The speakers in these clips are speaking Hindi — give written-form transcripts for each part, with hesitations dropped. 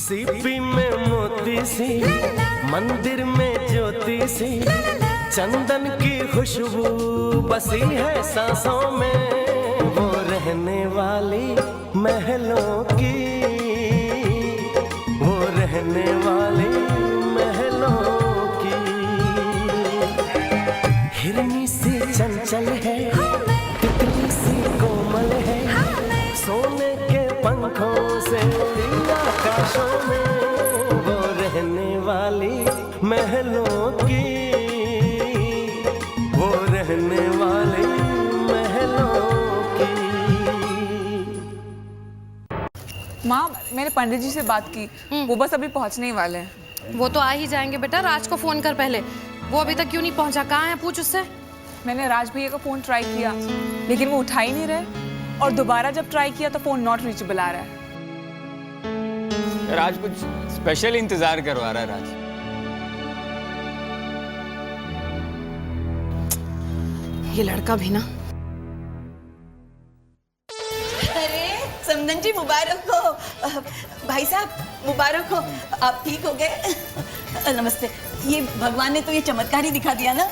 सीपी में मोती सी, मंदिर में ज्योति सी, चंदन की खुशबू बसी है सांसों में, वो रहने वाली महलों की, वो रहने वाली महलों की। हिरनी सी चंचल है, तितली सी कोमल है, सोने के पंखों से उड़ी आकाशों में, वो रहने वाली महलों की, वो रहने वाली महलों की। माँ, मैंने पंडित जी से बात की, वो बस अभी पहुँचने ही वाले हैं। वो तो आ ही जाएंगे बेटा। राज को फोन कर पहले, वो अभी तक क्यों नहीं पहुंचा? कहाँ है, पूछ उससे। मैंने राज भैया का फोन ट्राई किया, लेकिन वो उठा ही नहीं रहे, और दोबारा जब ट्राई किया तो फोन नॉट रीचेबल आ रहा है। राज कुछ स्पेशल इंतजार करवा रहा है। राज ये लड़का भी ना। अरे समदन जी मुबारक हो। भाई साहब मुबारक हो, आप ठीक हो गए? नमस्ते। ये भगवान ने तो ये चमत्कार ही दिखा दिया ना।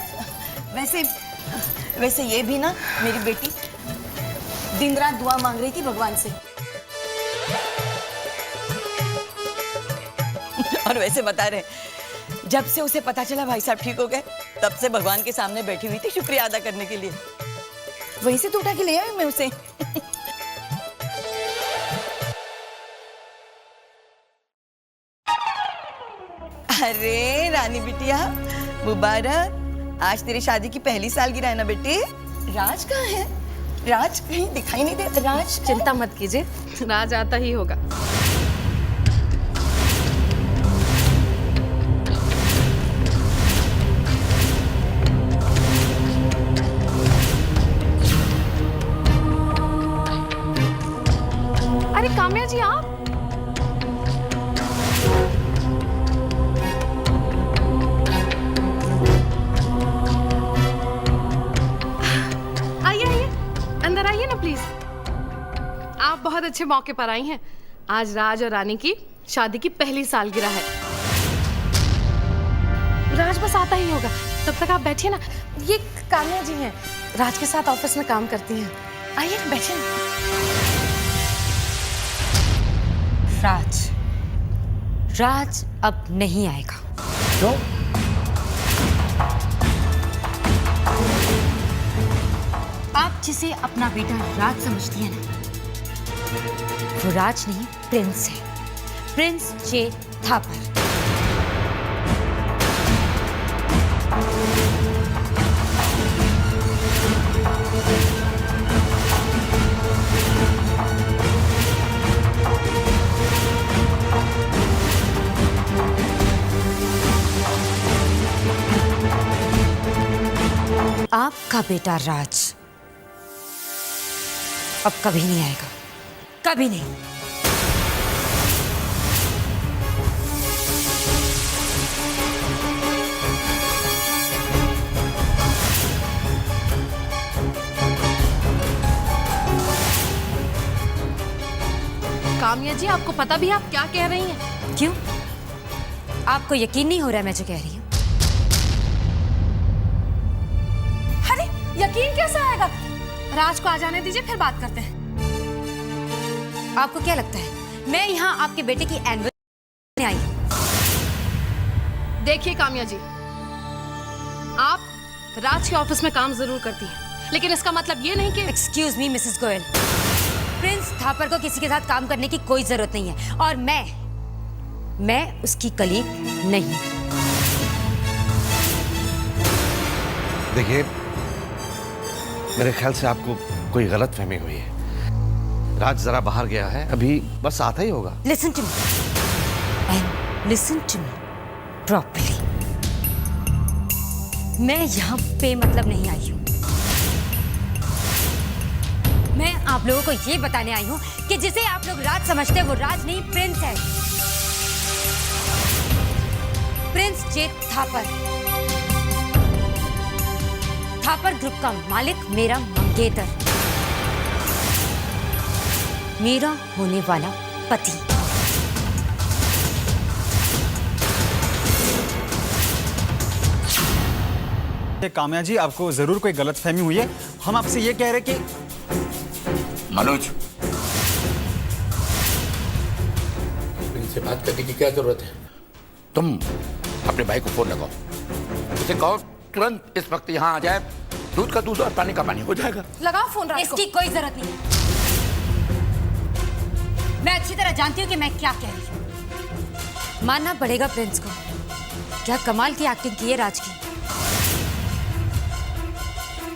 वैसे ये भी ना, मेरी बेटी दिन रात दुआ मांग रही थी भगवान से। और वैसे बता रहे, जब से उसे पता चला भाई साहब ठीक हो गए, तब से भगवान के सामने बैठी हुई थी शुक्रिया अदा करने के लिए। वहीं से तो उठा के ले आई मैं उसे। अरे रानी बिटिया मुबारक, आज तेरी शादी की पहली सालगिरह है ना बेटी। राज कहाँ है? राज कहीं दिखाई नहीं दे। राज चिंता मत कीजिए, राज आता ही होगा। अरे काम्या जी, आप अंदर आइए ना प्लीज। आप बहुत अच्छे मौके पर आई हैं। आज राज और रानी की शादी की पहली सालगिरह है। राज बस आता ही होगा, तब तक आप बैठिए ना। ये काम्या जी हैं, राज के साथ ऑफिस में काम करती हैं। आइए बैठिए ना। राज अब नहीं आएगा। क्यों? आप जिसे अपना बेटा राज समझती है ना, वो राज नहीं प्रिंस है, प्रिंस जे थापर। आपका बेटा राज अब कभी नहीं आएगा, कभी नहीं। काम्या जी, आपको पता भी आप क्या कह रही हैं? क्यों? आपको यकीन नहीं हो रहा है मैं जो कह रही हूँ? अरे यकीन कैसे आएगा? राज को आ जाने दीजिए, फिर बात करते हैं। आपको क्या लगता है मैं यहाँ आपके बेटे की एनिवर्सरी में आई हूँ? देखिए काम्या जी, आप राज के ऑफिस में काम जरूर करती हैं, लेकिन इसका मतलब ये नहीं कि। Excuse me Mrs Goyal, Prince Thapar को किसी के साथ काम करने की कोई जरूरत नहीं है, और मैं उसकी कलीग नहीं। देखिए, मेरे ख्याल से आपको कोई गलतफहमी हुई है। राज जरा बाहर गया है, अभी बस आता ही होगा। Listen to me and listen to me properly. मैं यहाँ पे मतलब नहीं आई हूँ। मैं आप लोगों को ये बताने आई हूँ कि जिसे आप लोग राज समझते हैं वो राज नहीं प्रिंस है। प्रिंस जे थापर, थापर ग्रुप का मालिक मेरा मंगेतर, मेरा होने वाला पति। काम्या जी, आपको जरूर कोई गलतफहमी हुई है। हम आपसे ये कह रहे कि मनोज, इनसे बात करने की क्या जरूरत है? तुम अपने भाई को फोन लगाओ, उसे कहो तुरंत इस वक्त यहाँ आ जाए। दूध का दूध और पानी का पानी हो जाएगा। लगाओ फोन राज को। इसकी कोई जरूरत नहीं। मैं अच्छी तरह जानती हूँ कि मैं क्या कह रही हूँ। मानना पड़ेगा प्रिंस को, क्या कमाल की एक्टिंग की है राज की।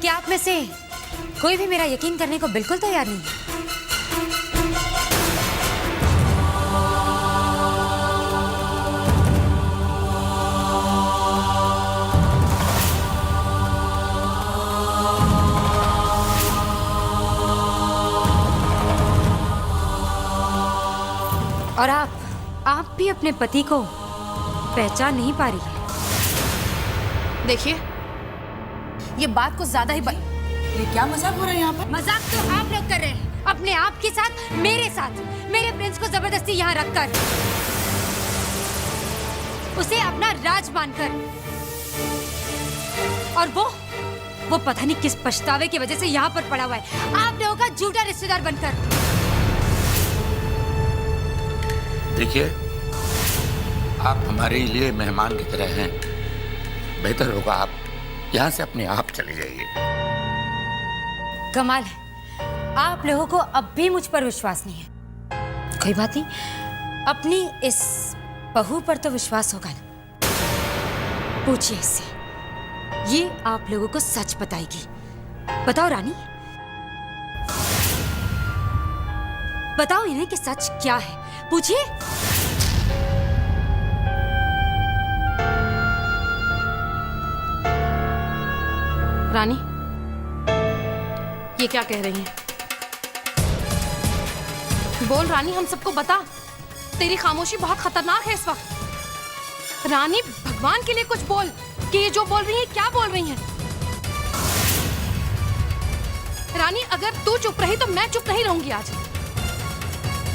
क्या आप में से कोई भी मेरा यकीन करने को बिल्कुल तैयार नहीं है? और आप भी अपने पति को पहचान नहीं पा रही है। देखिए, ये बात को ज्यादा ही ये क्या मजाक हो रहा है यहाँ पर? मजाक तो आप लोग कर रहे हैं, अपने आप के साथ, मेरे प्रिंस को जबरदस्ती यहाँ रखकर, उसे अपना राज मानकर, और वो पता नहीं किस पछतावे की वजह से यहाँ पर पड़ा हुआ है, आप लोगों का झूठा रिश्तेदार बनकर। देखिए, आप हमारे लिए मेहमान की तरह हैं। बेहतर होगा आप यहाँ से अपने आप चले जाइए। कमाल है, आप लोगों को अब भी मुझ पर विश्वास नहीं है। कोई बात नहीं, अपनी इस बहू पर तो विश्वास होगा ना। पूछिए इससे, ये आप लोगों को सच बताएगी। बताओ रानी, बताओ इन्हें कि सच क्या है। पूछिए। रानी, ये क्या कह रही हैं? बोल रानी, हम सबको बता। तेरी खामोशी बहुत खतरनाक है इस वक्त। रानी, भगवान के लिए कुछ बोल कि ये जो बोल रही है क्या बोल रही हैं। रानी, अगर तू चुप रही तो मैं चुप नहीं रहूंगी आज।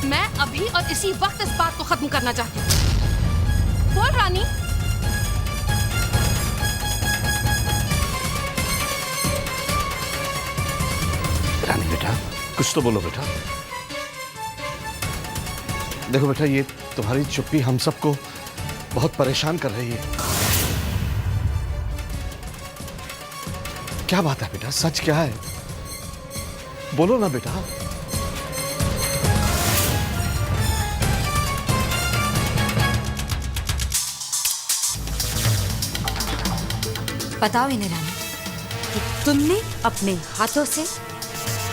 मैं अभी और इसी वक्त इस बात को खत्म करना चाहती हूँ। बोल रानी। रानी बेटा, कुछ तो बोलो बेटा। देखो बेटा, ये तुम्हारी चुप्पी हम सबको बहुत परेशान कर रही है। क्या बात है बेटा, सच क्या है? बोलो ना बेटा। बताओ इन्हें रानी कि तुमने अपने हाथों से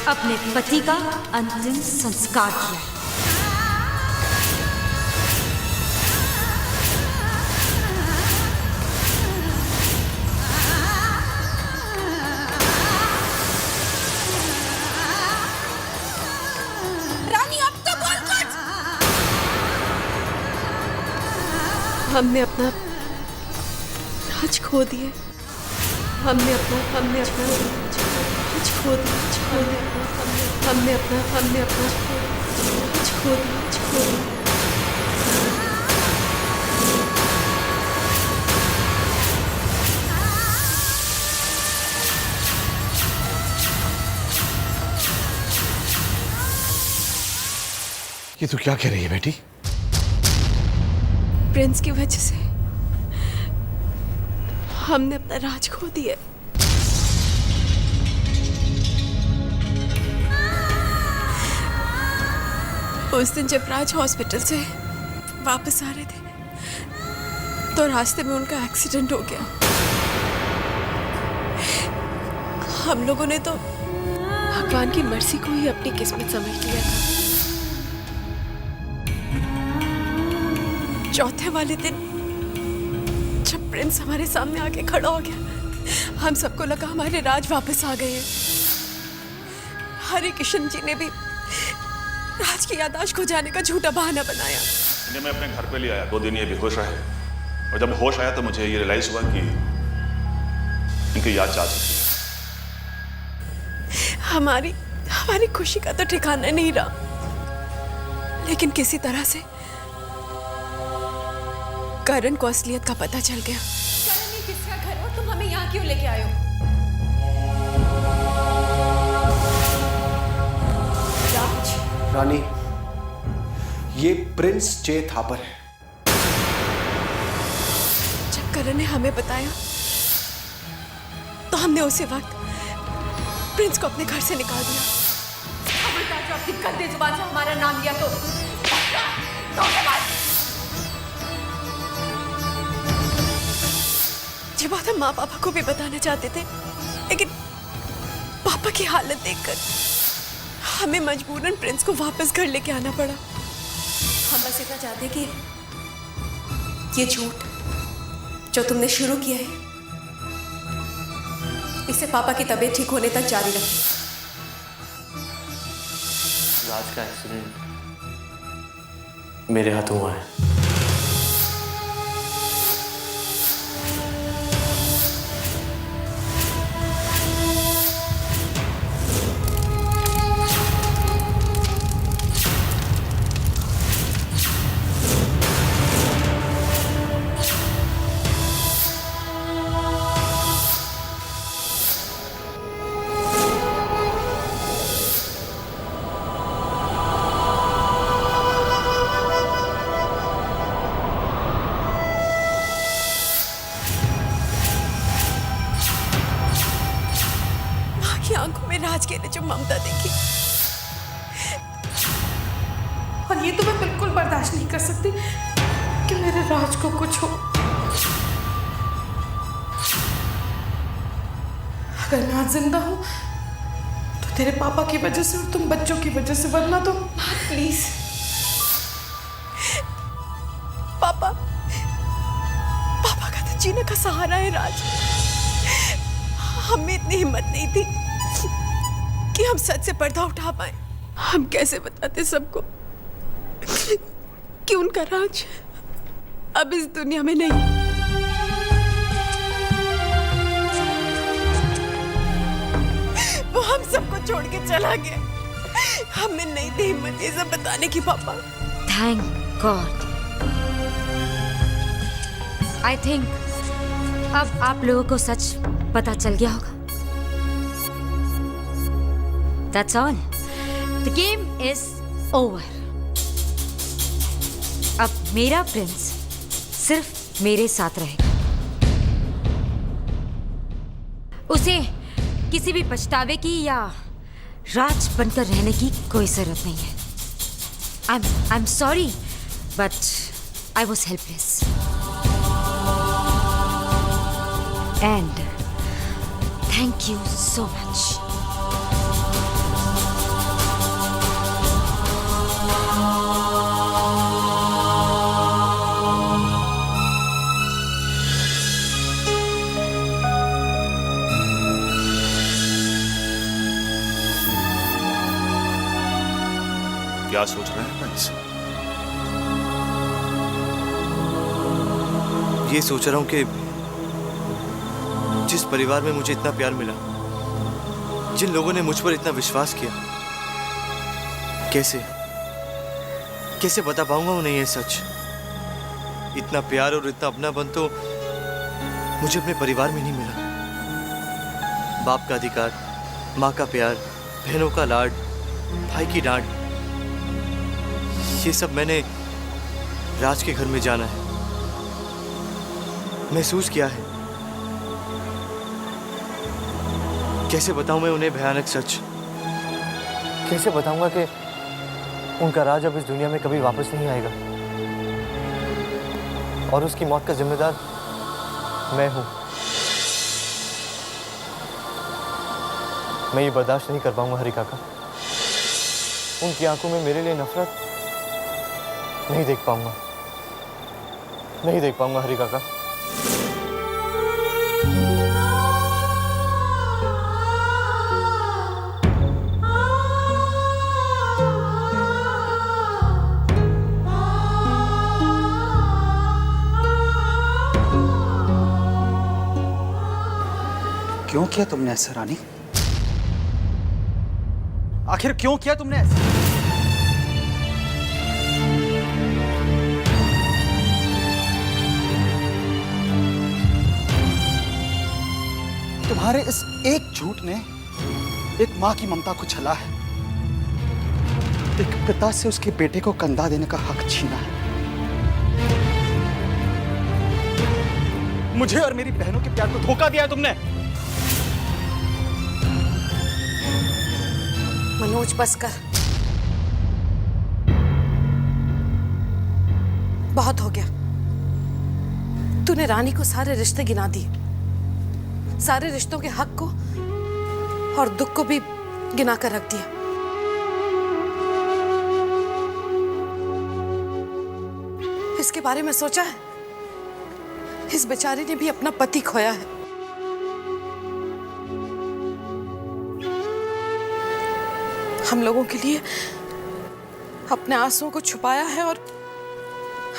अपने पति का अंतिम संस्कार किया। रानी, अब तो बोल कुछ। हमने अपना राज खो दिया। हमने अपना राज खो दिया। हमने अपना राज खो दिया। ये तू क्या कह रही है बेटी? प्रिंस की वजह से हमने अपना राज खो दिया। उस दिन जब राज हॉस्पिटल से वापस आ रहे थे तो रास्ते में उनका एक्सीडेंट हो गया। हम लोगों ने तो भगवान की मर्जी को ही अपनी किस्मत समझ लिया था। चौथे वाले दिन जब प्रिंस हमारे सामने आके खड़ा हो गया, हम सबको लगा हमारे राज वापस आ गए हैं। हरे किशन जी ने भी राज की याददाश्त खो जाने का झूठा बहाना बनाया। इन्हें मैं अपने घर पे ले आया, 2 दिन ये बेहोश रहे और जब होश आया तो मुझे ये रियलाइज हुआ कि इनकी याद जा चुकी है। हमारी खुशी का तो ठिकाना नहीं रहा, लेकिन किसी तरह से करण को असलियत का पता चल गया। करण ये किसका घर है और तुम हमें यहाँ क्यों लेके आए हो? राज, रानी, ये प्रिंस जे थापर है। जब करण ने हमें बताया तो हमने उसी वक्त प्रिंस को अपने घर से निकाल दिया। खबरदार जो अपनी गंदी जुबान से हमारा नाम लिया तो ये बात हम माँ पापा को भी बताना चाहते थे, लेकिन पापा की हालत देखकर हमें मजबूरन प्रिंस को वापस घर लेके आना पड़ा। हम बस इतना चाहते कि ये झूठ जो तुमने शुरू किया है इसे पापा की तबीयत ठीक होने तक जारी रखें। राज का एक्सीडेंट मेरे हाथों हुआ है। आंखों में राज के लिए जो ममता देखी, और ये तो मैं बिल्कुल बर्दाश्त नहीं कर सकती कि मेरे राज को कुछ हो। अगर मैं आज जिंदा हूं तो तेरे पापा की वजह से और तुम बच्चों की वजह से, वरना तो प्लीज। पापा का तो जीने का सहारा है राज। हमें इतनी हिम्मत नहीं थी कि हम सच से पर्दा उठा पाए। हम कैसे बताते सबको कि उनका राज अब इस दुनिया में नहीं। वो हम सबको छोड़ के चला गया। हमें नहीं थी हिम्मत ये सब बताने की पापा। Thank God. आई थिंक अब आप लोगों को सच पता चल गया होगा। That's all. The game is over. अब मेरा प्रिंस सिर्फ मेरे साथ रहेगा। उसे किसी भी पछतावे की या राज बनकर रहने की कोई जरूरत नहीं है। I'm sorry, but I was helpless. And thank you so much. क्या सोच रहे हैं प्रिंस? ये सोच रहा हूं कि जिस परिवार में मुझे इतना प्यार मिला, जिन लोगों ने मुझ पर इतना विश्वास किया, कैसे बता पाऊंगा उन्हें ये सच। इतना प्यार और इतना अपनापन तो मुझे अपने परिवार में नहीं मिला। बाप का अधिकार, माँ का प्यार, बहनों का लाड, भाई की डांट, ये सब मैंने राज के घर में जाना है, महसूस किया है। कैसे बताऊं मैं उन्हें भयानक सच? कैसे बताऊंगा कि उनका राज अब इस दुनिया में कभी वापस नहीं आएगा और उसकी मौत का जिम्मेदार मैं हूं। मैं ये बर्दाश्त नहीं कर पाऊंगा हरी काका। उनकी आंखों में मेरे लिए नफरत नहीं देख पाऊंगा हरी काका। क्यों किया तुमने ऐसा रानी? आखिर क्यों किया तुमने ऐसा? तुम्हारे इस एक झूठ ने एक माँ की ममता को छला है, एक पिता से उसके बेटे को कंधा देने का हक छीना है। मुझे और मेरी बहनों के प्यार को धोखा दिया है तुमने। मनोज बस कर, बहुत हो गया। तूने रानी को सारे रिश्ते गिना दिए, सारे रिश्तों के हक को और दुख को भी गिना कर रख दिया। इसके बारे में सोचा है? इस बेचारी ने भी अपना पति खोया है। हम लोगों के लिए अपने आंसुओं को छुपाया है और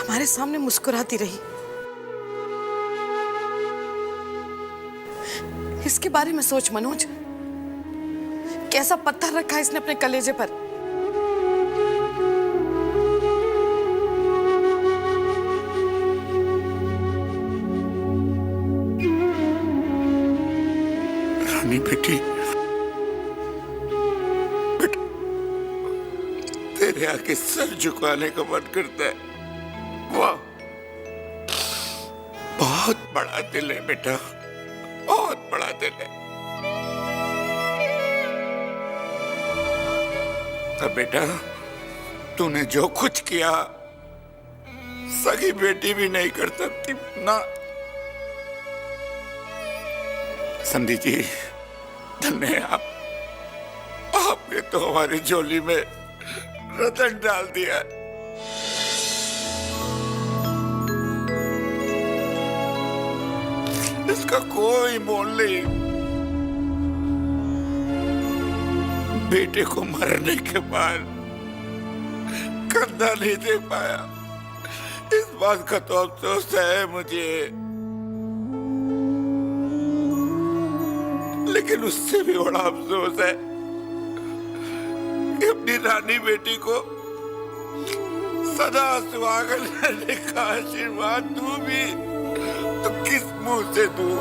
हमारे सामने मुस्कुराती रही। इसके बारे में सोच मनोज, कैसा पत्थर रखा है इसने अपने कलेजे पर। रानी बेटी, तेरे आगे सर झुकाने का मन करता है। वाह, बहुत बड़ा दिल है बेटा, बहुत बड़ा दिल है। अब बेटा, तूने जो कुछ किया सगी बेटी भी नहीं कर सकती ना। संधि जी, धन्य है आप, आपने तो हमारी झोली में रतन डाल दिया। इसका कोई मोल नहीं। बेटे को मरने के बाद कंधा नहीं दे पाया, इस बात का तो अफसोस है मुझे, लेकिन उससे भी बड़ा अफसोस है कि अपनी रानी बेटी को सदा सुहागन रहने का आशीर्वाद दूं भी तो किस मुंह से दूं?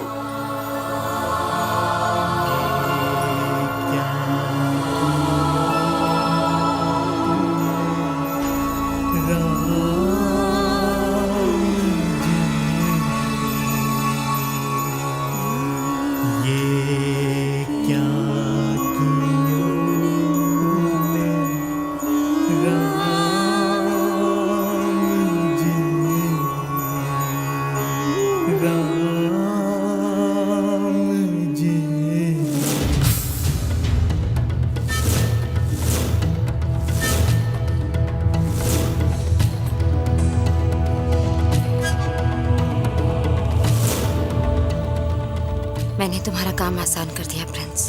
मैंने तुम्हारा काम आसान कर दिया प्रिंस।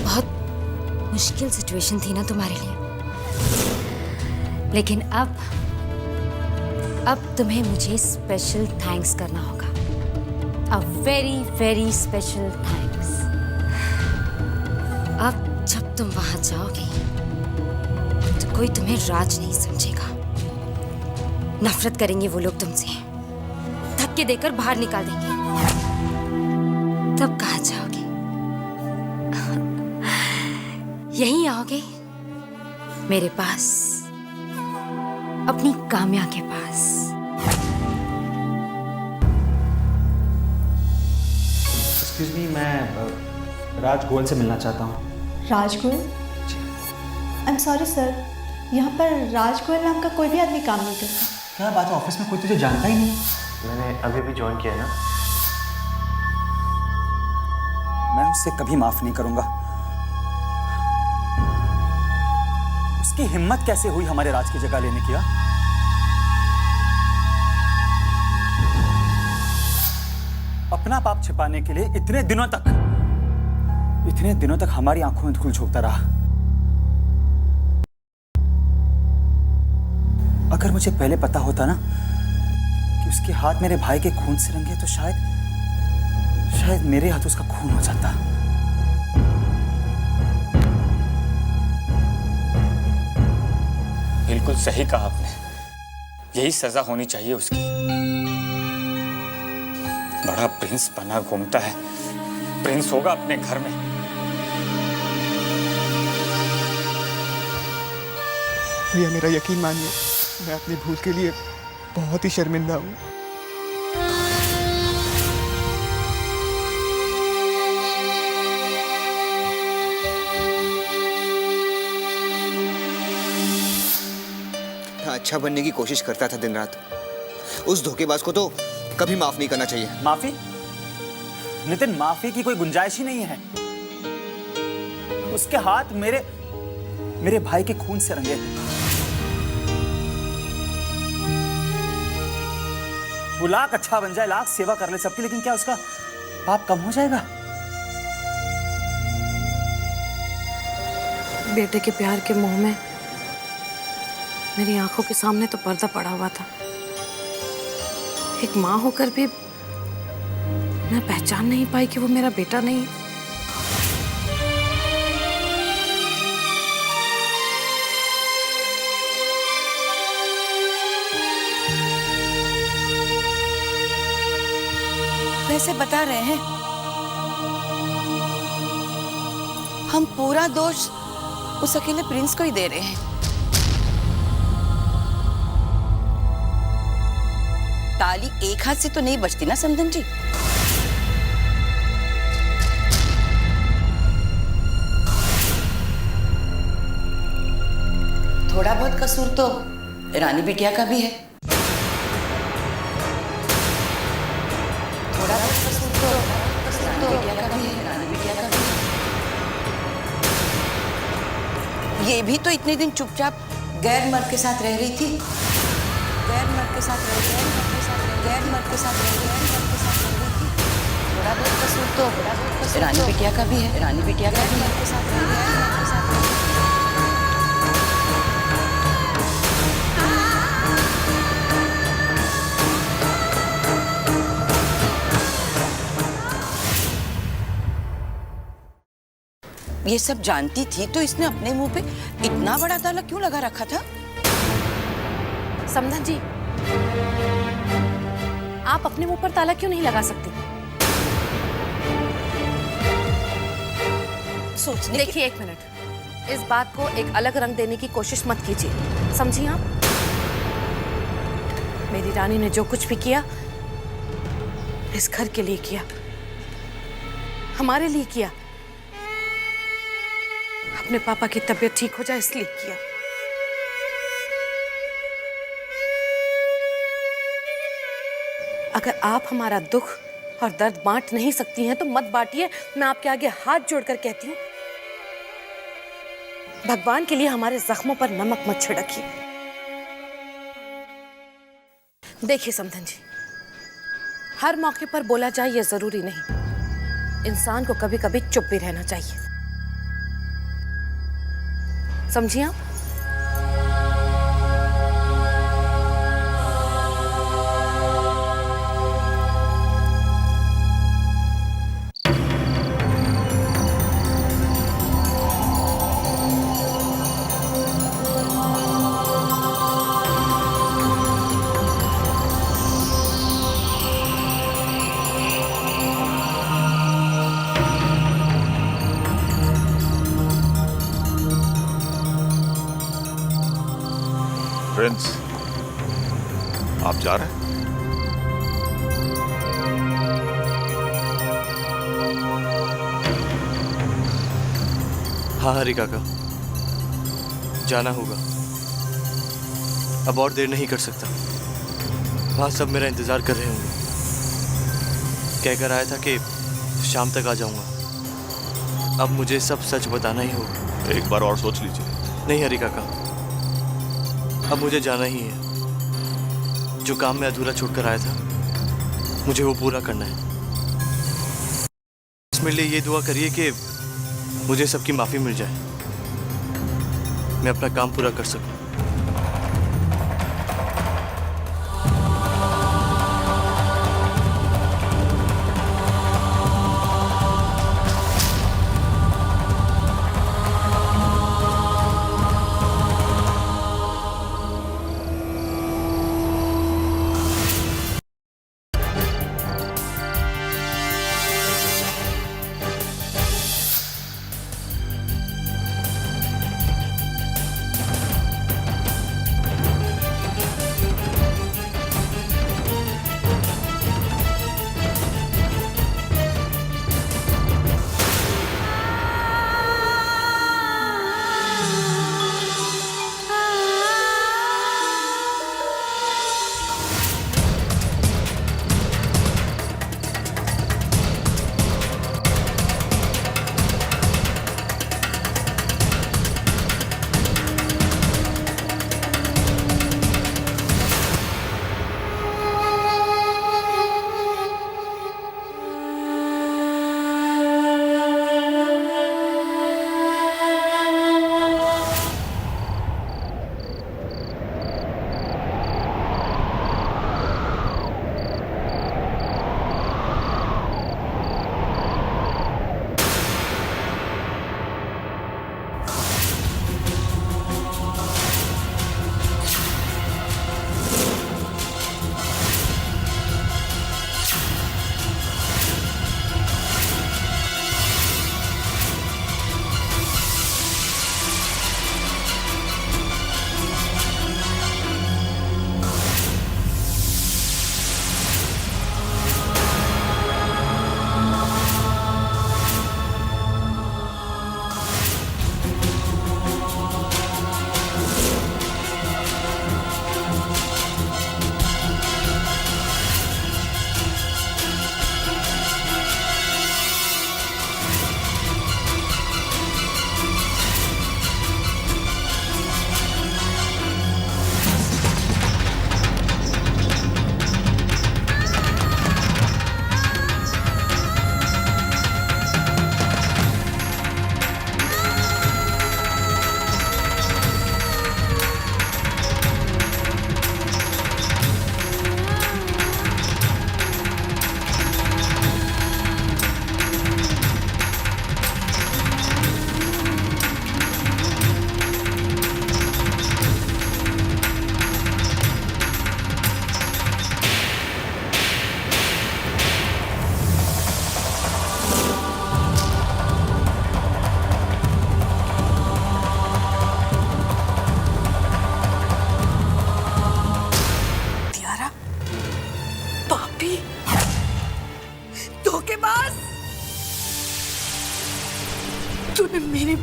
बहुत मुश्किल सिचुएशन थी ना तुम्हारे लिए, लेकिन अब तुम्हें मुझे स्पेशल थैंक्स करना होगा। A very very special thanks. अब जब तुम वहां जाओगे तो कोई तुम्हें राज नहीं समझेगा। नफरत करेंगे वो लोग तुमसे, धक्के देकर बाहर निकाल देंगे। तब कहाँ जाओगे? यहीं आओगे मेरे पास, अपनी काम्या के पास। एक्सक्यूज मी, मैं राज गोयल से मिलना चाहता हूँ। Raj Goyal? I am sorry sir, यहाँ पर राज गोयल नाम का कोई भी आदमी काम नहीं करता। क्या बात है, ऑफिस में कोई तुझे जानता ही नहीं? मैंने अभी भी ज्वाइन किया है ना। मैं उससे कभी माफ नहीं करूंगा। उसकी हिम्मत कैसे हुई हमारे राज की जगह लेने की? अपना पाप छिपाने के लिए इतने दिनों तक हमारी आंखों में धूल झोंकता रहा। अगर मुझे पहले पता होता ना कि उसके हाथ मेरे भाई के खून से रंगे, तो शायद मेरे हाथ उसका खून हो जाता। बिल्कुल सही कहा आपने, यही सजा होनी चाहिए उसकी। बड़ा प्रिंस बना घूमता है, प्रिंस होगा अपने घर में। भैया मेरा यकीन मानिए, मैं अपनी भूल के लिए बहुत ही शर्मिंदा हूँ। अच्छा बनने की कोशिश करता था दिन रात। उस धोखेबाज को तो कभी माफ नहीं करना चाहिए। माफी? नितिन, माफी की कोई गुंजाइश ही नहीं है। उसके हाथ मेरे भाई के खून से रंगे हैं। वो लाख अच्छा बन जाए, लाख सेवा कर ले सबकी, लेकिन क्या उसका पाप कम हो जाएगा? बेटे के प्यार के मोह में मेरी आंखों के सामने तो पर्दा पड़ा हुआ था। एक माँ होकर भी मैं पहचान नहीं पाई कि वो मेरा बेटा नहीं है। वैसे बता रहे हैं, हम पूरा दोष उस अकेले प्रिंस को ही दे रहे हैं। ताली एक हाथ से तो नहीं बचती ना समधन जी। थोड़ा बहुत कसूर तो रानी बिटिया का भी है। थोड़ा बहुत कसूर तो रानी बिटिया का भी है, रानी बिटिया का भी है। ये भी तो इतने दिन चुपचाप गैर मर्द के साथ रह रही थी। गैर मर्द के साथ रह रही थी। थोड़ा बहुत कसूर तो रानी बिटिया का भी है, रानी बिटिया का भी है। ये सब जानती थी तो इसने अपने मुंह पे इतना बड़ा ताला क्यों लगा रखा था? समधन जी, आप अपने मुंह पर ताला क्यों नहीं लगा सकती? सोचने देखिए, एक मिनट, इस बात को एक अलग रंग देने की कोशिश मत कीजिए, समझी आप? मेरी रानी ने जो कुछ भी किया इस घर के लिए किया, हमारे लिए किया, अपने पापा की तबीयत ठीक हो जाए इसलिए किया। अगर आप हमारा दुख और दर्द बांट नहीं सकती हैं तो मत बांटिए। मैं आपके आगे हाथ जोड़कर कहती हूँ, भगवान के लिए हमारे जख्मों पर नमक मत छिड़किए। देखिए समधन जी, हर मौके पर बोला जाए ये जरूरी नहीं। इंसान को कभी कभी चुप भी रहना चाहिए, समझिए आप? प्रिंस, आप जा रहे हैं? हाँ हरी काका, जाना होगा। अब और देर नहीं कर सकता। वहाँ सब मेरा इंतजार कर रहे होंगे। कहकर आया था कि शाम तक आ जाऊंगा। अब मुझे सब सच बताना ही होगा। एक बार और सोच लीजिए। नहीं हरी काका, अब मुझे जाना ही है। जो काम मैं अधूरा छोड़कर आया था मुझे वो पूरा करना है। इसमें लिए ये दुआ करिए कि मुझे सबकी माफ़ी मिल जाए, मैं अपना काम पूरा कर सकूं।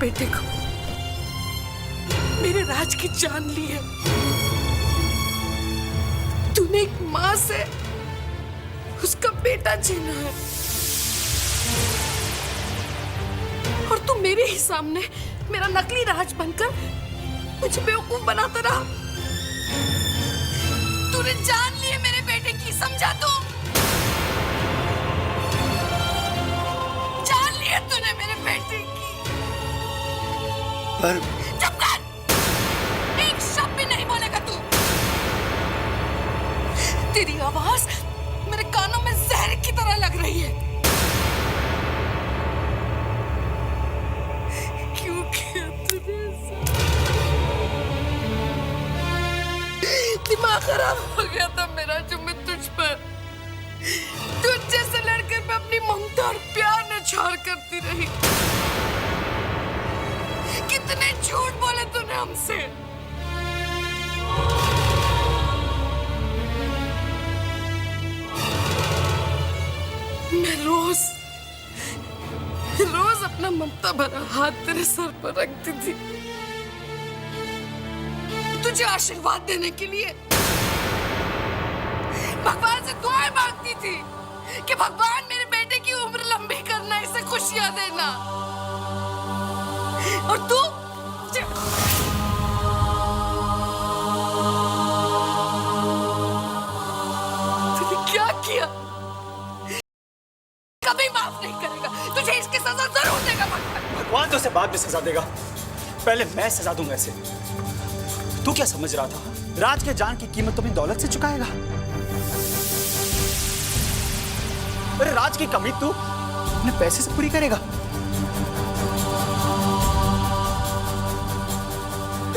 बेटे को, मेरे राज की जान ली है। तूने एक माँ से उसका बेटा छीना है और तू मेरे ही सामने मेरा नकली राज बनकर मुझे बेवकूफ बनाता रहा। तूने जान ली है मेरे बेटे की, समझा तू? जान ली है तूने मेरे बेटे की। पर चुप कर, एक शब्द भी नहीं बोलेगा तू। तेरी आवाज मेरे कानों में जहर की तरह लग रही है। क्यों किया तूने ऐसा? दिमाग खराब हो गया था मेरा जो मैं तुझ पर, तुझ जैसे लड़के पे अपनी ममता और प्यार निछावर करती रही। कितने झूठ बोले तूने हमसे। मैं रोज अपना ममता भरा हाथ तेरे सर पर रखती थी, तुझे आशीर्वाद देने के लिए। भगवान से दुआएं मांगती थी कि भगवान मेरे बेटे की उम्र लंबी करना, इसे खुशियां देना। और तू तूने क्या किया? कभी माफ नहीं करेगा तुझे, इसकी सजा जरूर देगा भगवान। भगवान तो उसे बाद में सजा देगा, पहले मैं सजा दूंगा इसे। तू क्या समझ रहा था राज के जान की कीमत तो अपनी दौलत से चुकाएगा? अरे राज की कमी तू अपने पैसे से पूरी करेगा।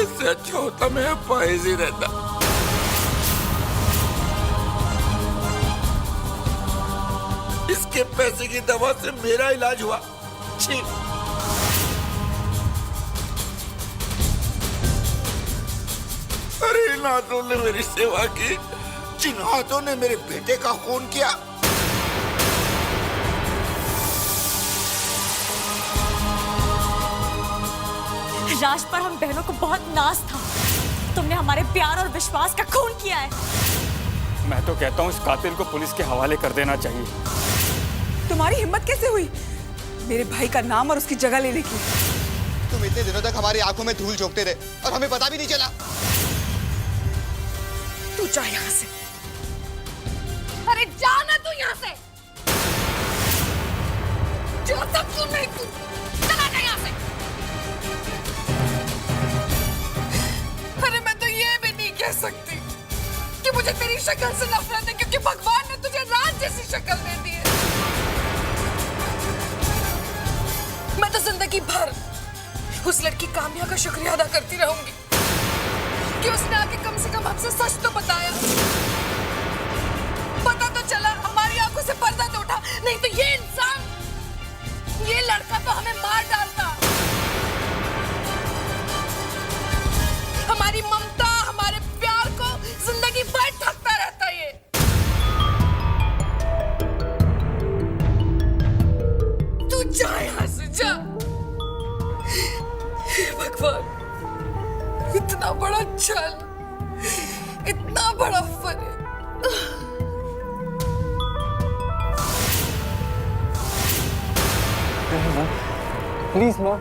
इससे अच्छा होता मैं पाइज ही रहता। इसके पैसे की दवा से मेरा इलाज हुआ। छी। अरे इन हाथों ने मेरी सेवा की, जिन हाथों ने मेरे बेटे का खून किया। राज पर हम बहनों को बहुत नाज था। तुमने हमारे प्यार और विश्वास का खून किया है। मैं तो कहता हूँ इस कातिल को पुलिस के हवाले कर देना चाहिए। तुम्हारी हिम्मत कैसे हुई मेरे भाई का नाम और उसकी जगह लेने की? तुम इतने दिनों तक हमारी आंखों में धूल झोंकते रहे और हमें पता भी नहीं चला। तू जा यहाँ से। अरे जाना तू यहाँ से। जो सब तू नहीं, तू चला जा यहाँ से। अरे मैं तो ये भी नहीं कह सकती कि मुझे तेरी शक्ल से नफरत है, क्योंकि भगवान ने तुझे राज जैसी शक्ल दे दी है। मैं तो जिंदगी भर उस लड़की काम्या का शुक्रिया अदा करती रहूंगी कि उसने आके कम से कम हमसे सच तो बताया। पता तो चला, हमारी आंखों से पर्दा तो उठा, नहीं तो ये इंसान, ये लड़का तो हमें मार डालता। हमारी ममता, हमारे प्यार को जिंदगी भर ठगता रहता ये। तू जा यहाँ से, जा। हे भगवान, इतना बड़ा छल, इतना बड़ा फर्क। प्लीज माँ।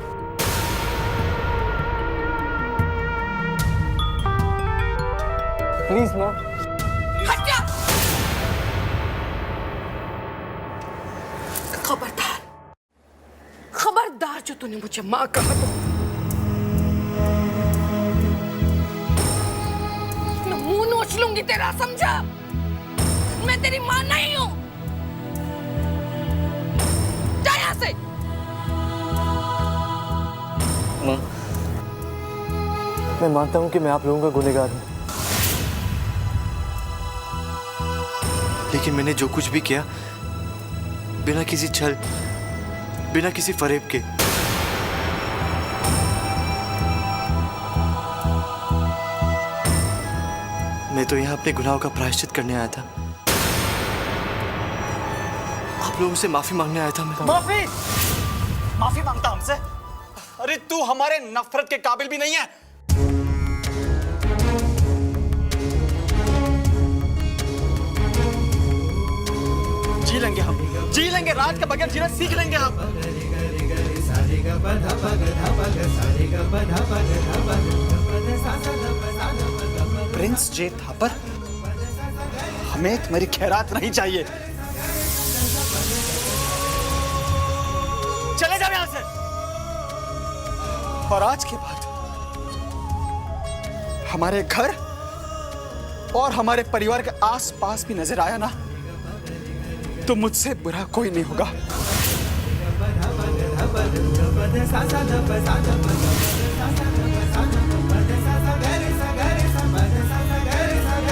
प्लीज माँ। हट जा। खबरदार, खबरदार जो तूने मुझे माँ कहा तो मैं मुंह नोच लूंगी तेरा, समझा? मैं तेरी माँ नहीं हूं। जा यहाँ से। माँ, मैं मानता हूँ कि मैं आप लोगों का गुनहगार हूँ, लेकिन मैंने जो कुछ भी किया बिना किसी छल, बिना किसी फरेब के। मैं तो यहाँ अपने गुनाहों का प्रायश्चित करने आया था। आप लोगों से माफी मांगने आया था मैं। माफी? माफी मांगता हमसे? अरे तू हमारे नफरत के काबिल भी नहीं है। जी लेंगे हम, जी लेंगे, राज के बगैर जीना सीख लेंगे हम। प्रिंस जे थापर, हमें तुम्हारी खैरात नहीं चाहिए। चले जाओ यहां से। और आज के बाद हमारे घर और हमारे परिवार के आसपास भी नजर आया ना, तो मुझसे बुरा कोई नहीं होगा।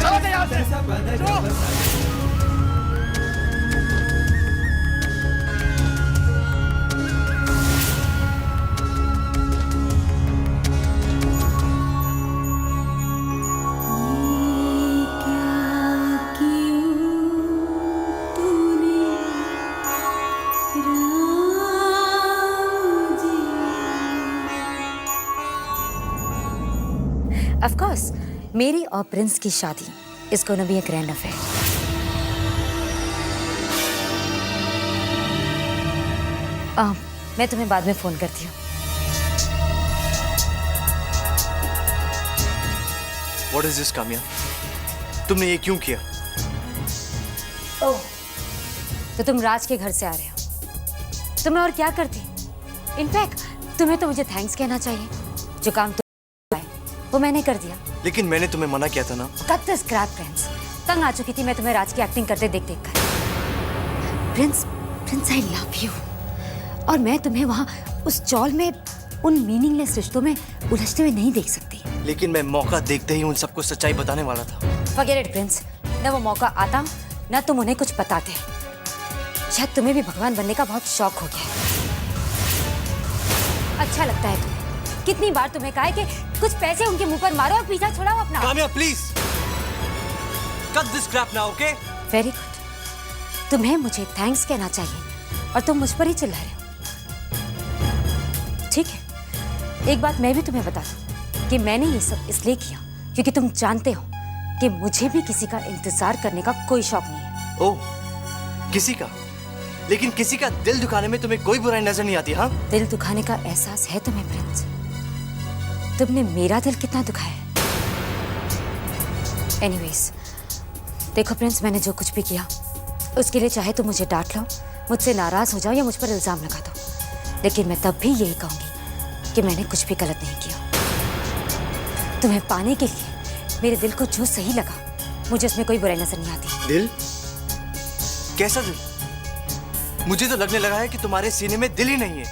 चलो यहां से। Of course, मेरी और प्रिंस की शादी is gonna be a grand affair. मैं तुम्हें बाद में फोन करती हूँ। What is this, Kamya? तुमने ये क्यों किया? ओह, तो तुम राज के घर से आ रहे हो। तो मैं और क्या करती? इनफैक्ट तुम्हें तो मुझे थैंक्स कहना चाहिए। जो काम तुम वो मैंने कर दिया। लेकिन मैंने तुम्हें मना किया था ना। कब तक स्क्रैप प्रिंस? तंग आ चुकी थी मैं तुम्हें राज की एक्टिंग करते देख देख कर। Prince I love you. और मैं तुम्हें वहाँ उस चौल में उन मीनिंगलेस रिश्तों में उलझते हुए नहीं देख सकती। लेकिन मैं मौका देखते ही उन सबको सच्चाई बताने वाला था। Forget it, Prince. न वो मौका आता न तुम उन्हें कुछ बताते। शायद तुम्हें भी भगवान बनने का बहुत शौक हो गया है। अच्छा लगता है तुम्हें। कितनी बार तुम्हें कहा है कि कुछ पैसे उनके मुंह पर मारो और पीछा छुड़ाओ अपना। Kamya please cut this crap now, okay? Very good. तुम्हें मुझे थैंक्स कहना चाहिए और तुम मुझ पर ही चिल्ला रहे हो। ठीक है, एक बात मैं भी तुम्हें बता दूं कि मैंने ये सब इसलिए किया क्योंकि तुम जानते हो कि मुझे भी किसी का इंतजार करने का कोई शौक नहीं है। ओह, किसी का? लेकिन किसी का दिल दुखाने में तुम्हें कोई बुराई नजर नहीं आती? हाँ, दिल दुखाने का एहसास है तुम्हें प्रिंस। तुमने मेरा दिल कितना दुखाया है। एनीवेज, देखो प्रिंस, मैंने जो कुछ भी किया उसके लिए चाहे तुम मुझे डांट लो, मुझसे नाराज हो जाओ या मुझ पर इल्जाम लगा दो, लेकिन मैं तब भी यही कहूंगी कि मैंने कुछ भी गलत नहीं किया। तुम्हें पाने के लिए मेरे दिल को जो सही लगा, मुझे उसमें कोई बुराई नजर नहीं आती। दिल? कैसा दिल? मुझे तो लगने लगा है कि तुम्हारे सीने में दिल ही नहीं है।